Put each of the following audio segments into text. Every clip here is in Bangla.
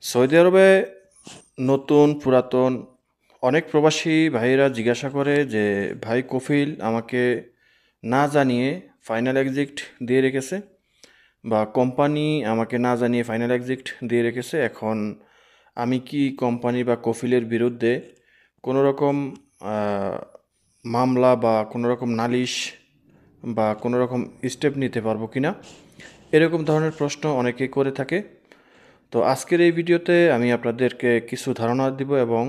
সৌদি আরবে নতুন পুরাতন অনেক প্রবাসী ভাইয়েরা জিজ্ঞাসা করে যে ভাই কফিল আমাকে না জানিয়ে ফাইনাল এক্সিট দিয়ে রেখেছে বা কোম্পানি আমাকে না জানিয়ে ফাইনাল এক্সিট দিয়ে রেখেছে। এখন আমি কি কোম্পানি বা কফিলের বিরুদ্ধে কোনো রকম আহ, মামলা বা কোনো রকম নালিশ বা কোনো রকম স্টেপ নিতে পারবো কিনা, এরকম ধরনের প্রশ্ন অনেকেই করে থাকে। তো আজকের এই ভিডিওতে আমি আপনাদেরকে কিছু ধারণা দিব এবং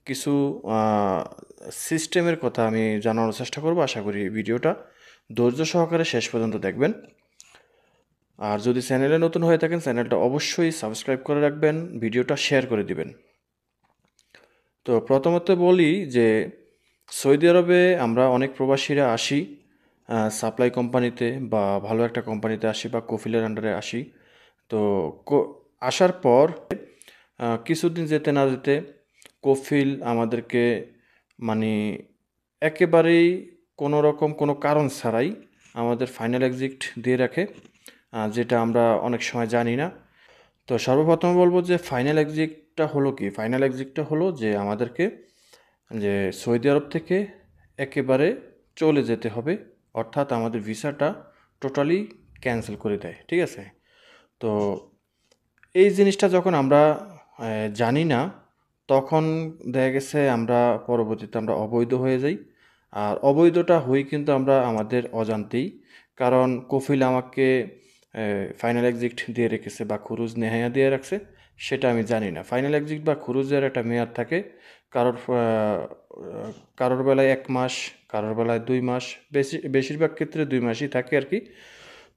কিছু সিস্টেমের কথা আমি জানানোর চেষ্টা করব। আশা করি ভিডিওটা ধৈর্য সহকারে শেষ পর্যন্ত দেখবেন। আর যদি চ্যানেলে নতুন হয়ে থাকেন চ্যানেলটা অবশ্যই সাবস্ক্রাইব করে রাখবেন, ভিডিওটা শেয়ার করে দিবেন। তো প্রথমত বলি যে সৌদি আরবে আমরা অনেক প্রবাসীরা আসি সাপ্লাই কোম্পানিতে বা ভালো একটা কোম্পানিতে আসি বা কফিলের আন্ডারে আসি। তো আসার পর কিছুদিন যেতে না যেতে কফিল আমাদেরকে মানে একেবারেই কোনো রকম কোনো কারণ ছাড়াই আমাদের ফাইনাল এক্সিট দিয়ে রাখে, যেটা আমরা অনেক সময় জানি না। তো সর্বপ্রথম বলবো যে ফাইনাল এক্সিটটা হলো কি। ফাইনাল এক্সিটটা হলো যে আমাদেরকে যে সৌদি আরব থেকে একেবারে চলে যেতে হবে, অর্থাৎ আমাদের ভিসাটা টোটালি ক্যান্সেল করে দেয়। ঠিক আছে? তো এই জিনিসটা যখন আমরা জানি না, তখন দেখা গেছে আমরা পরবর্তীতে আমরা অবৈধ হয়ে যাই। আর অবৈধটা হই কিন্তু আমরা আমাদের অজান্তেই, কারণ কফিল আমাকে ফাইনাল এক্সিট দিয়ে রেখেছে বা খুরুজ নেহায়া দিয়ে রাখছে, সেটা আমি জানি না। ফাইনাল এক্সিট বা খুরুজের একটা মেয়াদ থাকে। কারোর কারোর বেলায় 1 মাস, কারোর বেলায় 2 মাস, বেশিরভাগ ক্ষেত্রে 2 মাসই থাকে আর কি।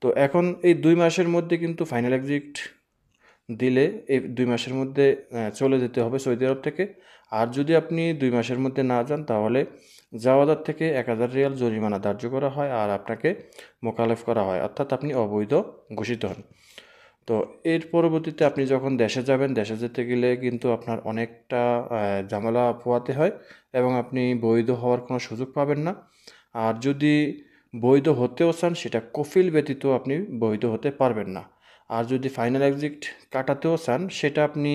তো এখন এই 2 মাসের মধ্যে কিন্তু ফাইনাল এক্সিট দিলে এই 2 মাসের মধ্যে চলে যেতে হবে সৌদি আরব থেকে। আর যদি আপনি 2 মাসের মধ্যে না যান তাহলে জাওয়াদার থেকে 1000 রিয়াল জরিমানা ধার্য করা হয় আর আপনাকে মোকালেফ করা হয়, অর্থাৎ আপনি অবৈধ ঘোষিত হন। তো এর পরবর্তীতে আপনি যখন দেশে যাবেন, দেশে যেতে গেলে কিন্তু আপনার অনেকটা ঝামেলা পোহাতে হয় এবং আপনি বৈধ হওয়ার কোনো সুযোগ পাবেন না। আর যদি বৈধ হতেও চান সেটা কফিল ব্যতীত আপনি বৈধ হতে পারবেন না। আর যদি ফাইনাল এক্সিট কাটাতেও চান সেটা আপনি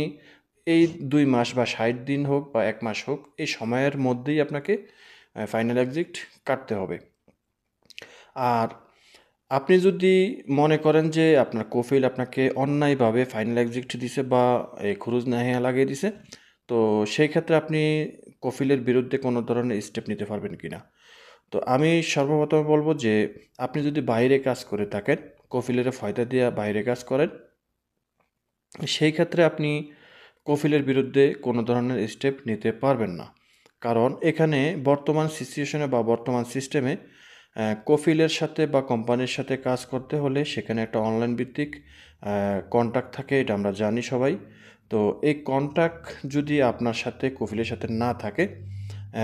এই 2 মাস বা 60 দিন হোক বা 1 মাস হোক, এই সময়ের মধ্যেই আপনাকে ফাইনাল এক্সিট কাটতে হবে। আর আপনি যদি মনে করেন যে আপনার কফিল আপনাকে অন্যায়ভাবে ফাইনাল এক্সিট দিছে বা এই খুরুজ নাহিয়া লাগিয়ে দিছে, তো সেই ক্ষেত্রে আপনি কফিলের বিরুদ্ধে কোনো ধরনের স্টেপ নিতে পারবেন কিনা। তো আমি সর্বপ্রথম বলবো যে আপনি যদি বাইরে কাজ করে থাকেন, কফিলের ফায়দা দিয়ে বাইরে কাজ করেন, সেই ক্ষেত্রে আপনি কফিলের বিরুদ্ধে কোনো ধরনের স্টেপ নিতে পারবেন না। কারণ এখানে বর্তমান সিচুয়েশনে বা বর্তমান সিস্টেমে কফিলের সাথে বা কোম্পানির সাথে কাজ করতে হলে সেখানে একটা অনলাইন ভিত্তিক কন্ট্যাক্ট থাকে, এটা আমরা জানি সবাই। তো এই কন্ট্যাক্ট যদি আপনার সাথে কফিলের সাথে না থাকে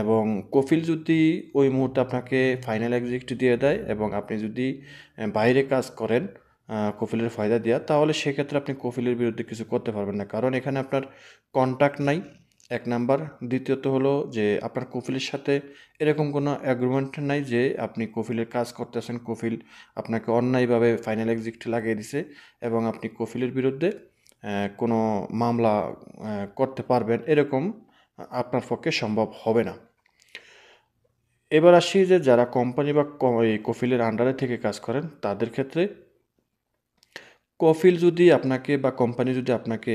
এবং কফিল যদি ওই মুহূর্তে আপনাকে ফাইনাল এক্সিট দিয়ে দেয় এবং আপনি যদি বাইরে কাজ করেন কফিলের ফায়দা দেওয়া, তাহলে সেক্ষেত্রে আপনি কফিলের বিরুদ্ধে কিছু করতে পারবেন না, কারণ এখানে আপনার কন্ট্যাক্ট নাই, 1 নাম্বার। দ্বিতীয়ত হলো যে আপনার কফিলের সাথে এরকম কোনো অ্যাগ্রিমেন্ট নাই যে আপনি কফিলের কাজ করতেছেন, কফিল আপনাকে অন্যায়ভাবে ফাইনাল এক্সিট লাগিয়ে দিছে এবং আপনি কফিলের বিরুদ্ধে কোনো মামলা করতে পারবেন, এরকম আপনার পক্ষে সম্ভব হবে না। এবার আসি যে যারা কোম্পানি বা এই কফিলের আন্ডারে থেকে কাজ করেন তাদের ক্ষেত্রে কফিল যদি আপনাকে বা কোম্পানি যদি আপনাকে,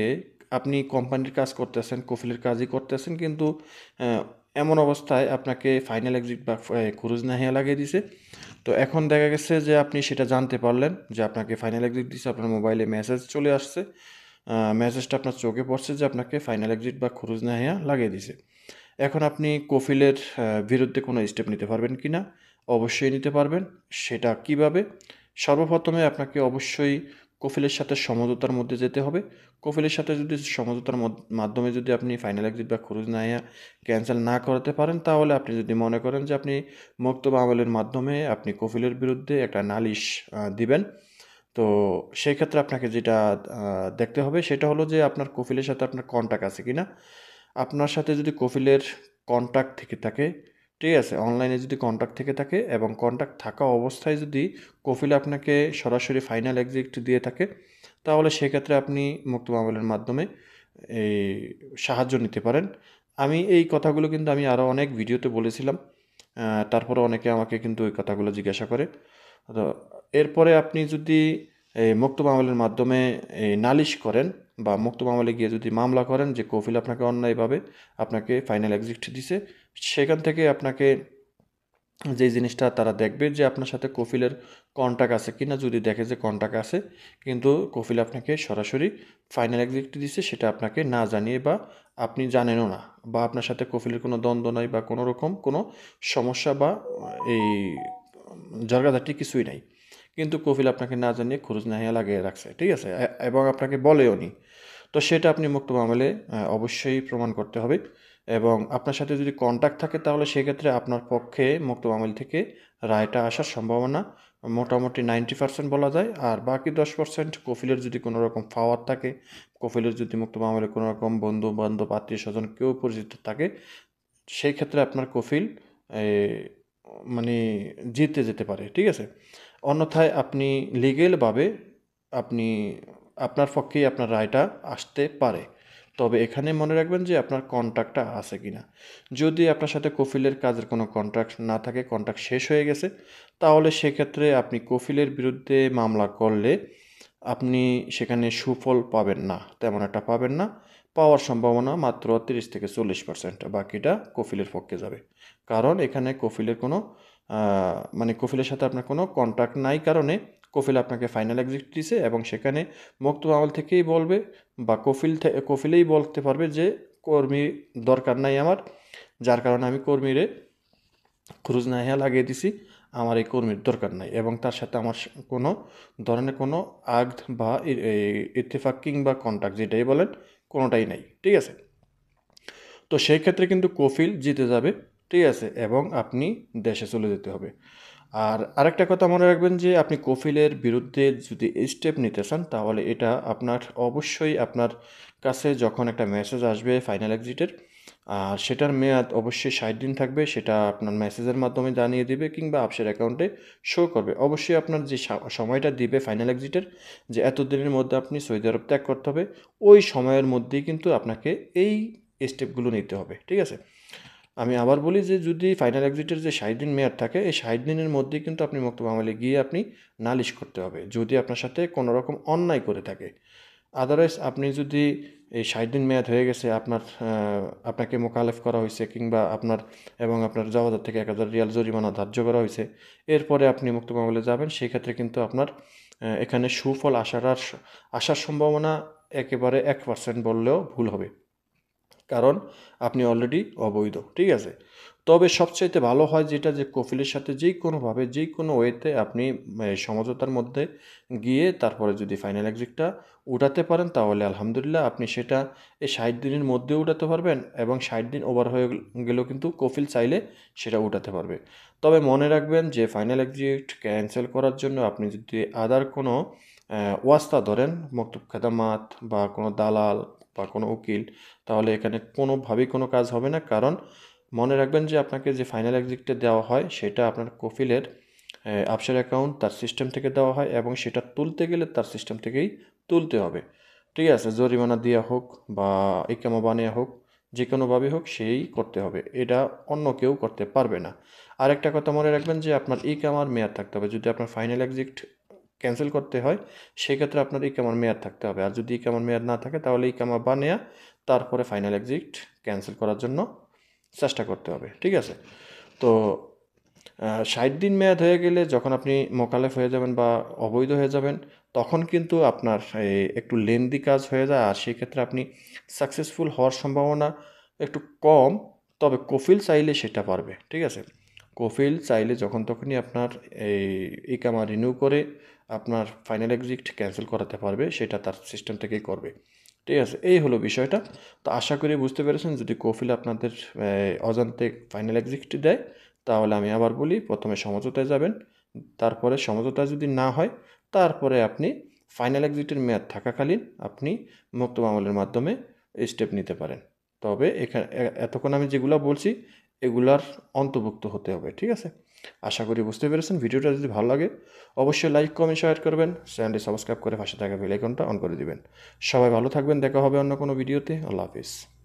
আপনি কোম্পানির কাজ করতেছেন, কফিলের কাজই করতেছেন, কিন্তু আহ, এমন অবস্থায় আপনাকে ফাইনাল এক্সিট বা খুরুজ নাহিয়া লাগিয়ে দিছে। তো এখন দেখা গেছে যে আপনি সেটা জানতে পারলেন যে আপনাকে ফাইনাল এক্সিট দিছে, আপনার মোবাইলে মেসেজ চলে আসছে, মেসেজটা আপনার চোখে পড়ছে যে আপনাকে ফাইনাল এক্সিট বা খুরুজ নাহিয়া লাগিয়ে দিছে। এখন আপনি কফিলের বিরুদ্ধে কোনো স্টেপ নিতে পারবেন কি না? অবশ্যই নিতে পারবেন। সেটা কিভাবে? সর্বপ্রথমে আপনাকে অবশ্যই কফিলের সাথে সমঝোতার মধ্যে যেতে হবে। কফিলের সাথে যদি সমঝোতার মাধ্যমে যদি আপনি ফাইনাল এক্সিট বা খুরুজ নাহিয়া ক্যান্সেল না করাতে পারেন, তাহলে আপনি যদি মনে করেন যে আপনি মক্তব আমলের মাধ্যমে আপনি কফিলের বিরুদ্ধে একটা নালিশ দিবেন, তো সেই ক্ষেত্রে আপনাকে যেটা দেখতে হবে সেটা হলো যে আপনার কফিলের সাথে আপনার কন্ট্যাক্ট আছে কিনা। আপনার সাথে যদি কফিলের কন্ট্যাক্ট থেকে থাকে, ঠিক আছে, অনলাইনে যদি কন্ট্যাক্ট থেকে থাকে এবং কন্ট্যাক্ট থাকা অবস্থায় যদি কফিল আপনাকে সরাসরি ফাইনাল এক্সিট দিয়ে থাকে, তাহলে সেক্ষেত্রে আপনি মুক্ত আমলের মাধ্যমে এই সাহায্য নিতে পারেন। আমি এই কথাগুলো কিন্তু আমি আরও অনেক ভিডিওতে বলেছিলাম, তারপরে অনেকে আমাকে কিন্তু ওই কথাগুলো জিজ্ঞাসা করে। তো এরপরে আপনি যদি এই মুক্ত মামলার মাধ্যমে এই নালিশ করেন বা মুক্ত মামলায় গিয়ে যদি মামলা করেন যে কফিল আপনাকে অন্যায়ভাবে আপনাকে ফাইনাল এক্সিট দিছে, সেখান থেকে আপনাকে যে জিনিসটা তারা দেখবে যে আপনার সাথে কফিলের কন্ট্যাক্ট আছে কি না। যদি দেখে যে কন্ট্যাক্ট আছে কিন্তু কফিল আপনাকে সরাসরি ফাইনাল এক্সিট দিছে, সেটা আপনাকে না জানিয়ে বা আপনি জানেনও না, বা আপনার সাথে কফিলের কোনো দ্বন্দ্ব নাই বা কোনো রকম কোনো সমস্যা বা এই ঝগড়াঝাটি কিছুই নাই, কিন্তু কফিল আপনাকে না জানিয়ে খরচ নাহিয়া লাগিয়ে রাখছে, ঠিক আছে, এবং আপনাকে বলেও নি, তো সেটা আপনি মুক্ত মামলে অবশ্যই প্রমাণ করতে হবে। এবং আপনার সাথে যদি কন্ট্যাক্ট থাকে তাহলে সেক্ষেত্রে আপনার পক্ষে মুক্ত মামলা থেকে রায়টা আসার সম্ভাবনা মোটামুটি 90% বলা যায়। আর বাকি 10% কফিলের যদি কোনো রকম পাওয়ার থাকে, কফিলের যদি মুক্ত মামলায় কোনো রকম বন্ধু বান্ধব আত্মীয় স্বজন কেউ পরিচিত থাকে, সেই ক্ষেত্রে আপনার কফিল মানে জিতে যেতে পারে, ঠিক আছে। অন্যথায় আপনি লিগেলভাবে আপনি আপনার পক্ষেই আপনার রায়টা আসতে পারে। তবে এখানে মনে রাখবেন যে আপনার কন্ট্রাক্টটা আছে কি না। যদি আপনার সাথে কফিলের কাজের কোনো কন্ট্রাক্ট না থাকে, কন্ট্রাক্ট শেষ হয়ে গেছে, তাহলে সেক্ষেত্রে আপনি কফিলের বিরুদ্ধে মামলা করলে আপনি সেখানে সুফল পাবেন না, তেমন একটা পাবেন না। পাওয়ার সম্ভাবনা মাত্র 30 থেকে 40%, বাকিটা কফিলের পক্ষে যাবে। কারণ এখানে কফিলের কোনো মানে কফিলের সাথে আপনার কোনো কন্ট্রাক্ট নাই কারণে কফিল আপনাকে ফাইনাল এক্সিট দিছে, এবং সেখানে মুক্ত মামলা থেকেই বলবে বা কফিলেই বলতে পারবে যে কর্মী দরকার নাই আমার, যার কারণে আমি কর্মীরে খরচ নাহিয়া লাগিয়ে দিছি, আমার এই কর্মীর দরকার নাই, এবং তার সাথে আমার কোনো ধরনের কোনো আগদ বা ইত্তেফাক কিংবা কন্ট্রাক্ট যেটাই বলেন কোনোটাই নাই, ঠিক আছে। তো সেই ক্ষেত্রে কিন্তু কফিল জিতে যাবে, ঠিক আছে, এবং আপনি দেশে চলে যেতে হবে। আর আরেকটা কথা মনে রাখবেন যে আপনি কফিলের বিরুদ্ধে যদি স্টেপ নিতে চান তাহলে এটা আপনার অবশ্যই আপনার কাছে যখন একটা মেসেজ আসবে ফাইনাল এক্সিটের, আর সেটার মেয়াদ অবশ্যই 60 দিন থাকবে, সেটা আপনার মেসেজের মাধ্যমে জানিয়ে দিবে কিংবা আপসের অ্যাকাউন্টে শো করবে। অবশ্যই আপনার যে সময়টা দিবে ফাইনাল এক্সিটের, যে এত দিনের মধ্যে আপনি সৌদি আরব ত্যাগ করতে হবে, ওই সময়ের মধ্যেই কিন্তু আপনাকে এই স্টেপগুলো নিতে হবে, ঠিক আছে। আমি আবার বলি যে যদি ফাইনাল এক্সিটের যে 60 দিন মেয়াদ থাকে, এই 60 দিনের মধ্যেই কিন্তু আপনি মুক্ত মামলায় গিয়ে আপনি নালিশ করতে হবে যদি আপনার সাথে কোনো রকম অন্যায় করে থাকে। আদারওয়াইজ আপনি যদি এই 60 দিন মেয়াদ হয়ে গেছে, আপনাকে মোকালেফ করা হয়েছে কিংবা আপনার জাওয়াজার থেকে 1000 রিয়াল জরিমানা ধার্য করা হয়েছে, এরপরে আপনি মুক্ত মামলায় যাবেন, সেই ক্ষেত্রে কিন্তু আপনার এখানে সুফল আসার সম্ভাবনা একেবারে 1% বললেও ভুল হবে, কারণ আপনি অলরেডি অবৈধ, ঠিক আছে। তবে সবচাইতে ভালো হয় যেটা, যে কফিলের সাথে যেই কোনোভাবে যেই কোনো ওয়েতে আপনি সমঝোতার মধ্যে গিয়ে তারপরে যদি ফাইনাল এক্সিটটা উঠাতে পারেন তাহলে আলহামদুলিল্লাহ আপনি সেটা এই 60 দিনের মধ্যে উঠাতে পারবেন, এবং 60 দিন ওভার হয়ে গেলেও কিন্তু কফিল চাইলে সেটা উঠাতে পারবে। তবে মনে রাখবেন যে ফাইনাল এক্সিট ক্যান্সেল করার জন্য আপনি যদি আদার কোনো ওয়াস্তা ধরেন, মকতুব খেদমাত বা কোনো দালাল বা কোনো উকিল, তাহলে এখানে কোনোভাবেই কোনো কাজ হবে না। কারণ মনে রাখবেন যে আপনাকে যে ফাইনাল এক্সিটটা দেওয়া হয় সেটা আপনার কফিলের আপসের অ্যাকাউন্ট তার সিস্টেম থেকে দেওয়া হয়, এবং সেটা তুলতে গেলে তার সিস্টেম থেকেই তুলতে হবে, ঠিক আছে। জরিমানা দেওয়া হোক বা ইকামা বানিয়ে হোক, যে কোনোভাবে হোক সেই করতে হবে, এটা অন্য কেউ করতে পারবে না। আরেকটা কথা মনে রাখবেন যে আপনার ইকামার মেয়াদ থাকতে হবে। যদি আপনার ফাইনাল এক্সিট ক্যান্সেল করতে হয় সেক্ষেত্রে আপনার ইকামার মেয়াদ থাকতে হবে, আর যদি ইকামার মেয়াদ না থাকে তাহলে ইকামা বানিয়ে তারপরে ফাইনাল এক্সিট ক্যান্সেল করার জন্য চেষ্টা করতে হবে, ঠিক আছে। তো 60 দিন মেয়াদ হয়ে গেলে যখন আপনি মোকালেফ হয়ে যাবেন বা অবৈধ হয়ে যাবেন, তখন কিন্তু আপনার একটু লেন্দি কাজ হয়ে যায়, আর সেক্ষেত্রে আপনি সাকসেসফুল হওয়ার সম্ভাবনা একটু কম। তবে কফিল চাইলে সেটা পারবে, ঠিক আছে। কফিল চাইলে যখন তখনই আপনার এই ইকামা রিনিউ করে আপনার ফাইনাল এক্সিট ক্যান্সেল করাতে পারবে, সেটা তার সিস্টেম থেকেই করবে, ঠিক আছে। এই হলো বিষয়টা। তো আশা করি বুঝতে পেরেছেন। যদি কফিল আপনাদের অজান্তে ফাইনাল এক্সিট দেয় তাহলে আমি আবার বলি, প্রথমে সমঝোতায় যাবেন, তারপরে সমঝোতা যদি না হয় তারপরে আপনি ফাইনাল এক্সিটের মেয়াদ থাকাকালীন আপনি মুক্ত মামলার মাধ্যমে স্টেপ নিতে পারেন। তবে এখানে এতক্ষণ আমি যেগুলো বলছি এগুলার অন্তর্ভুক্ত হতে হবে, ঠিক আছে। আশা করি বুঝতে পেরেছেন। ভিডিওটা যদি ভালো লাগে অবশ্যই লাইক, কমেন্ট, শেয়ার করবেন। চ্যানেলটি সাবস্ক্রাইব করে পাশে থাকা বেল আইকনটা অন করে দিবেন। সবাই ভালো থাকবেন। দেখা হবে অন্য কোনো ভিডিওতে। আল্লাহ হাফিজ।